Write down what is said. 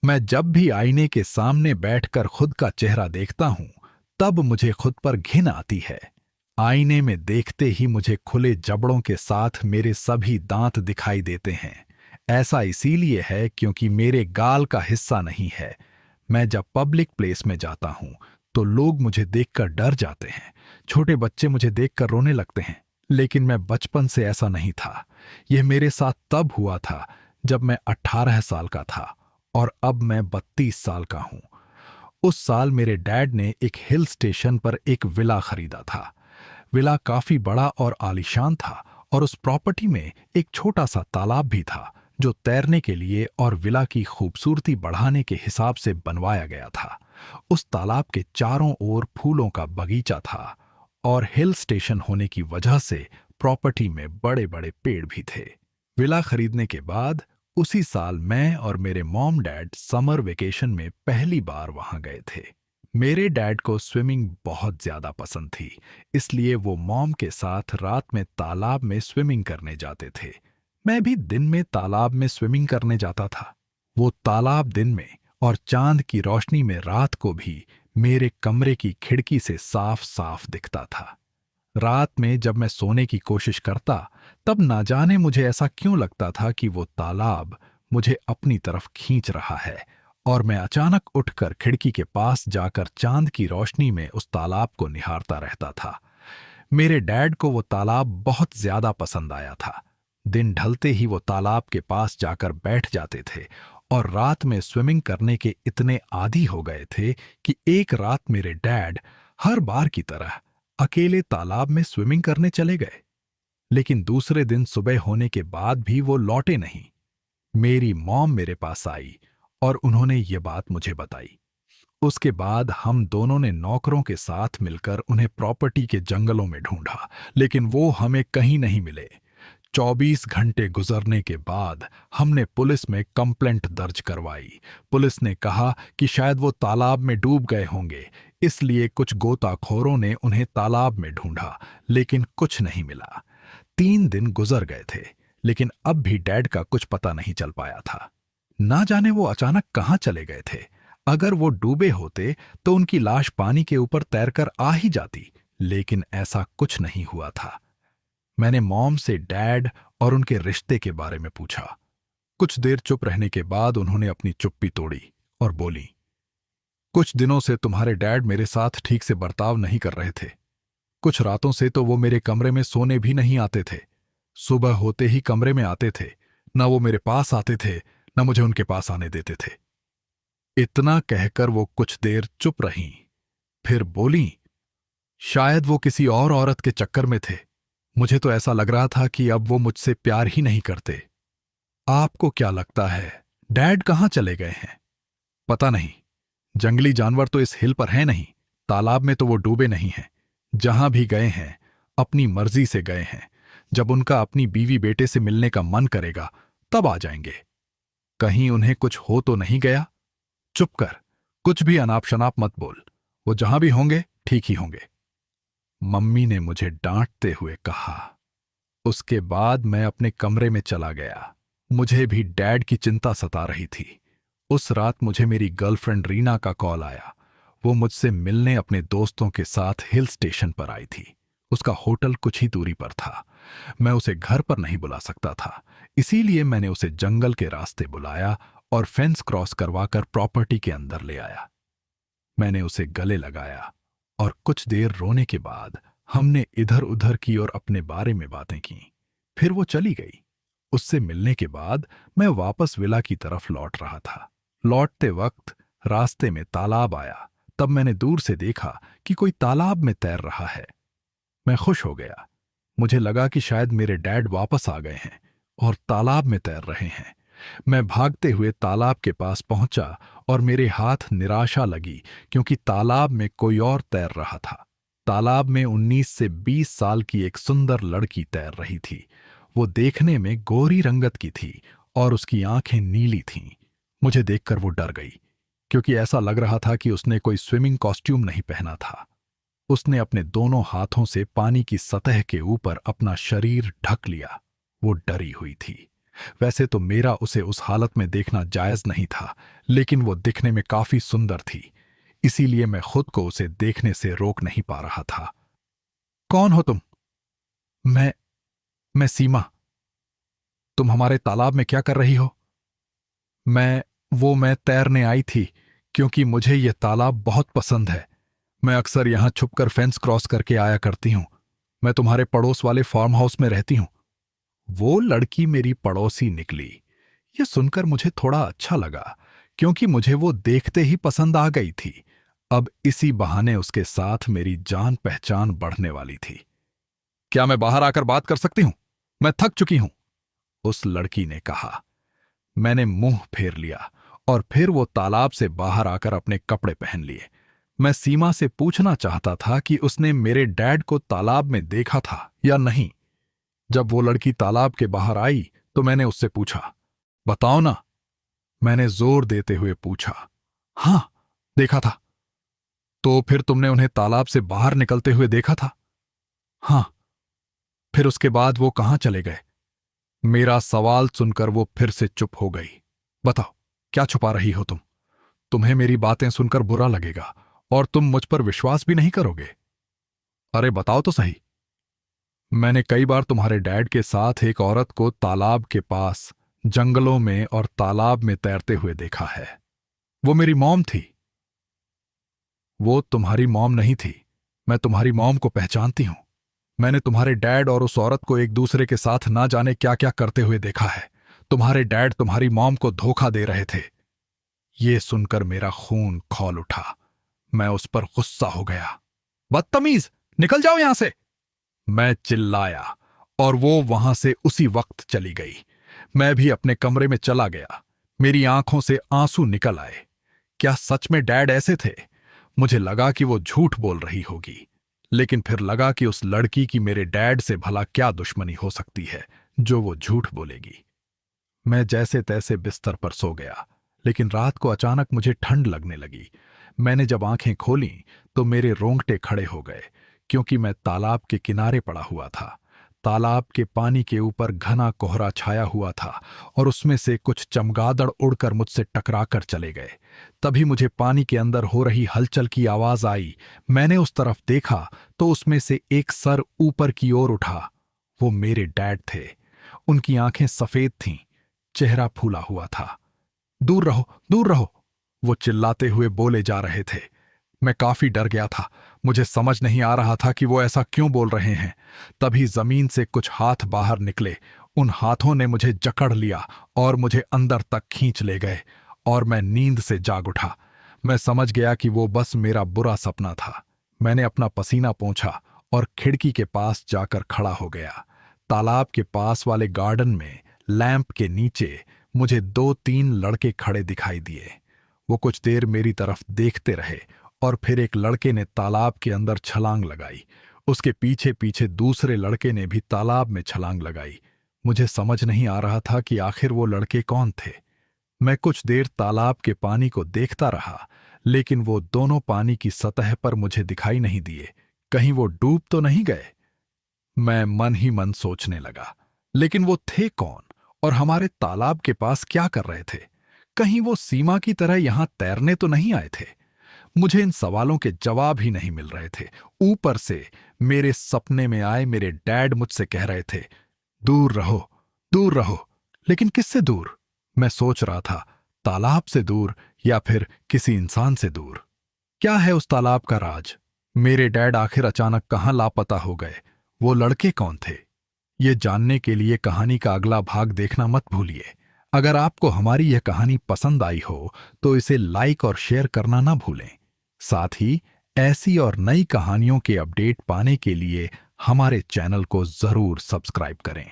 मैं जब भी आईने के सामने बैठकर खुद का चेहरा देखता हूं, तब मुझे खुद पर घिन आती है। आईने में देखते ही मुझे खुले जबड़ों के साथ मेरे सभी दांत दिखाई देते हैं। ऐसा इसीलिए है क्योंकि मेरे गाल का हिस्सा नहीं है। मैं जब पब्लिक प्लेस में जाता हूं, तो लोग मुझे देखकर डर जाते हैं। छोटे बच्चे मुझे देखकर रोने लगते हैं। लेकिन मैं बचपन से ऐसा नहीं था। यह मेरे साथ तब हुआ था जब मैं 18 साल का था, और अब मैं 32 साल का हूं। उस साल मेरे डैड ने एक हिल स्टेशन पर एक विला खरीदा था। विला काफी बड़ा और आलीशान था, और उस प्रॉपर्टी में एक छोटा सा तालाब भी था जो तैरने के लिए और विला की खूबसूरती बढ़ाने के हिसाब से बनवाया गया था। उस तालाब के चारों ओर फूलों का बगीचा था, और हिल स्टेशन होने की वजह से प्रॉपर्टी में बड़े बड़े पेड़ भी थे। विला खरीदने के बाद उसी साल मैं और मेरे मॉम डैड समर वेकेशन में पहली बार वहां गए थे। मेरे डैड को स्विमिंग बहुत ज्यादा पसंद थी, इसलिए वो मॉम के साथ रात में तालाब में स्विमिंग करने जाते थे। मैं भी दिन में तालाब में स्विमिंग करने जाता था। वो तालाब दिन में और चांद की रोशनी में रात को भी मेरे कमरे की खिड़की से साफ साफ दिखता था। रात में जब मैं सोने की कोशिश करता, तब ना जाने मुझे ऐसा क्यों लगता था कि वो तालाब मुझे अपनी तरफ खींच रहा है, और मैं अचानक उठकर खिड़की के पास जाकर चांद की रोशनी में उस तालाब को निहारता रहता था। मेरे डैड को वो तालाब बहुत ज्यादा पसंद आया था। दिन ढलते ही वो तालाब के पास जाकर बैठ जाते थे, और रात में स्विमिंग करने के इतने आदी हो गए थे कि एक रात मेरे डैड हर बार की तरह अकेले तालाब में स्विमिंग करने चले गए। लेकिन दूसरे दिन सुबह होने के बाद भी वो लौटे नहीं। मेरी मॉम मेरे पास आई और उन्होंने ये बात मुझे बताई। उसके बाद हम दोनों ने नौकरों के साथ मिलकर उन्हें प्रॉपर्टी के जंगलों में ढूंढा, लेकिन वो हमें कहीं नहीं मिले। 24 घंटे गुजरने के बाद हमने पुलिस में कंप्लेंट दर्ज करवाई। पुलिस ने कहा कि शायद वो तालाब में डूब गए होंगे, इसलिए कुछ गोताखोरों ने उन्हें तालाब में ढूंढा, लेकिन कुछ नहीं मिला। 3 दिन गुजर गए थे, लेकिन अब भी डैड का कुछ पता नहीं चल पाया था। ना जाने वो अचानक कहाँ चले गए थे। अगर वो डूबे होते तो उनकी लाश पानी के ऊपर तैरकर आ ही जाती, लेकिन ऐसा कुछ नहीं हुआ था। मैंने मॉम से डैड और उनके रिश्ते के बारे में पूछा। कुछ देर चुप रहने के बाद उन्होंने अपनी चुप्पी तोड़ी और बोली, कुछ दिनों से तुम्हारे डैड मेरे साथ ठीक से बर्ताव नहीं कर रहे थे। कुछ रातों से तो वो मेरे कमरे में सोने भी नहीं आते थे। सुबह होते ही कमरे में आते थे। न वो मेरे पास आते थे, न मुझे उनके पास आने देते थे। इतना कहकर वो कुछ देर चुप रहीं, फिर बोली, शायद वो किसी और औरत के चक्कर में थे। मुझे तो ऐसा लग रहा था कि अब वो मुझसे प्यार ही नहीं करते। आपको क्या लगता है, डैड कहाँ चले गए हैं? पता नहीं। जंगली जानवर तो इस हिल पर हैं नहीं। तालाब में तो वो डूबे नहीं हैं। जहां भी गए हैं, अपनी मर्जी से गए हैं। जब उनका अपनी बीवी बेटे से मिलने का मन करेगा, तब आ जाएंगे। कहीं उन्हें कुछ हो तो नहीं गया? चुप कर, कुछ भी अनाप शनाप मत बोल। वो जहां भी होंगे ठीक ही होंगे। मम्मी ने मुझे डांटते हुए कहा। उसके बाद मैं अपने कमरे में चला गया। मुझे भी डैड की चिंता सता रही थी। उस रात मुझे मेरी गर्लफ्रेंड रीना का कॉल आया। वो मुझसे मिलने अपने दोस्तों के साथ हिल स्टेशन पर आई थी। उसका होटल कुछ ही दूरी पर था। मैं उसे घर पर नहीं बुला सकता था, इसीलिए मैंने उसे जंगल के रास्ते बुलाया और फेंस क्रॉस करवाकर प्रॉपर्टी के अंदर ले आया। मैंने उसे गले लगाया और कुछ देर रोने के बाद हमने इधर उधर की और अपने बारे में बातें की। फिर वो चली गई। उससे मिलने के बाद मैं वापस विला की तरफ लौट रहा था। लौटते वक्त रास्ते में तालाब आया। तब मैंने दूर से देखा कि कोई तालाब में तैर रहा है। मैं खुश हो गया। मुझे लगा कि शायद मेरे डैड वापस आ गए हैं और तालाब में तैर रहे हैं। मैं भागते हुए तालाब के पास पहुंचा और मेरे हाथ निराशा लगी, क्योंकि तालाब में कोई और तैर रहा था। तालाब में 19 से 20 साल की एक सुंदर लड़की तैर रही थी। वो देखने में गोरी रंगत की थी और उसकी आंखें नीली थीं। मुझे देखकर वो डर गई, क्योंकि ऐसा लग रहा था कि उसने कोई स्विमिंग कॉस्ट्यूम नहीं पहना था। उसने अपने दोनों हाथों से पानी की सतह के ऊपर अपना शरीर ढक लिया। वो डरी हुई थी। वैसे तो मेरा उसे उस हालत में देखना जायज नहीं था, लेकिन वो दिखने में काफी सुंदर थी, इसीलिए मैं खुद को उसे देखने से रोक नहीं पा रहा था। कौन हो तुम? मैं मैं सीमा। तुम हमारे तालाब में क्या कर रही हो? मैं तैरने आई थी, क्योंकि मुझे यह तालाब बहुत पसंद है। मैं अक्सर यहां छुपकर फेंस क्रॉस करके आया करती हूं। मैं तुम्हारे पड़ोस वाले फार्म हाउस में रहती हूं। वो लड़की मेरी पड़ोसी निकली। यह सुनकर मुझे थोड़ा अच्छा लगा, क्योंकि मुझे वो देखते ही पसंद आ गई थी। अब इसी बहाने उसके साथ मेरी जान पहचान बढ़ने वाली थी। क्या मैं बाहर आकर बात कर सकती हूं? मैं थक चुकी हूं, उस लड़की ने कहा। मैंने मुंह फेर लिया और फिर वो तालाब से बाहर आकर अपने कपड़े पहन लिए। मैं सीमा से पूछना चाहता था कि उसने मेरे डैड को तालाब में देखा था या नहीं। जब वो लड़की तालाब के बाहर आई तो मैंने उससे पूछा, बताओ ना। मैंने जोर देते हुए पूछा। हां, देखा था। तो फिर तुमने उन्हें तालाब से बाहर निकलते हुए देखा था? हां। फिर उसके बाद वो कहां चले गए? मेरा सवाल सुनकर वो फिर से चुप हो गई। बताओ, क्या छुपा रही हो तुम? तुम्हें मेरी बातें सुनकर बुरा लगेगा और तुम मुझ पर विश्वास भी नहीं करोगे। अरे बताओ तो सही। मैंने कई बार तुम्हारे डैड के साथ एक औरत को तालाब के पास, जंगलों में और तालाब में तैरते हुए देखा है। वो मेरी मॉम थी। वो तुम्हारी मॉम नहीं थी। मैं तुम्हारी मॉम को पहचानती हूं। मैंने तुम्हारे डैड और उस औरत को एक दूसरे के साथ ना जाने क्या क्या करते हुए देखा है। तुम्हारे डैड तुम्हारी मॉम को धोखा दे रहे थे। ये सुनकर मेरा खून खौल उठा। मैं उस पर गुस्सा हो गया। बदतमीज, निकल जाओ यहां से, मैं चिल्लाया, और वो वहां से उसी वक्त चली गई। मैं भी अपने कमरे में चला गया। मेरी आंखों से आंसू निकल आए। क्या सच में डैड ऐसे थे? मुझे लगा कि वो झूठ बोल रही होगी, लेकिन फिर लगा कि उस लड़की की मेरे डैड से भला क्या दुश्मनी हो सकती है जो वो झूठ बोलेगी। मैं जैसे तैसे बिस्तर पर सो गया, लेकिन रात को अचानक मुझे ठंड लगने लगी। मैंने जब आंखें खोलीं तो मेरे रोंगटे खड़े हो गए, क्योंकि मैं तालाब के किनारे पड़ा हुआ था। तालाब के पानी के ऊपर घना कोहरा छाया हुआ था और उसमें से कुछ चमगादड़ उड़कर मुझसे टकराकर चले गए। तभी मुझे पानी के अंदर हो रही हलचल की आवाज आई। मैंने उस तरफ देखा तो उसमें से एक सर ऊपर की ओर उठा। वो मेरे डैड थे। उनकी आंखें सफेद थीं, चेहरा फूला हुआ था। दूर रहो, दूर रहो, वो चिल्लाते हुए बोले जा रहे थे। मैं काफी डर गया था। मुझे समझ नहीं आ रहा था कि वो ऐसा क्यों बोल रहे हैं। तभी जमीन से कुछ हाथ बाहर निकले। उन हाथों ने मुझे जकड़ लिया और मुझे अंदर तक खींच ले गए, और मैं नींद से जाग उठा। मैं समझ गया कि वो बस मेरा बुरा सपना था। मैंने अपना पसीना पोंछा और खिड़की के पास जाकर खड़ा हो गया। तालाब के पास वाले गार्डन में लैंप के नीचे मुझे 2-3 लड़के खड़े दिखाई दिए। वो कुछ देर मेरी तरफ देखते रहे और फिर एक लड़के ने तालाब के अंदर छलांग लगाई। उसके पीछे पीछे दूसरे लड़के ने भी तालाब में छलांग लगाई। मुझे समझ नहीं आ रहा था कि आखिर वो लड़के कौन थे। मैं कुछ देर तालाब के पानी को देखता रहा, लेकिन वो दोनों पानी की सतह पर मुझे दिखाई नहीं दिए। कहीं वो डूब तो नहीं गए? मैं मन ही मन सोचने लगा, लेकिन वो थे कौन और हमारे तालाब के पास क्या कर रहे थे? कहीं वो सीमा की तरह यहां तैरने तो नहीं आए थे? मुझे इन सवालों के जवाब ही नहीं मिल रहे थे। ऊपर से मेरे सपने में आए मेरे डैड मुझसे कह रहे थे, दूर रहो, दूर रहो। लेकिन किससे दूर? मैं सोच रहा था, तालाब से दूर या फिर किसी इंसान से दूर। क्या है उस तालाब का राज? मेरे डैड आखिर अचानक कहां लापता हो गए? वो लड़के कौन थे? ये जानने के लिए कहानी का अगला भाग देखना मत भूलिए। अगर आपको हमारी यह कहानी पसंद आई हो तो इसे लाइक और शेयर करना ना भूलें। साथ ही ऐसी और नई कहानियों के अपडेट पाने के लिए हमारे चैनल को जरूर सब्सक्राइब करें।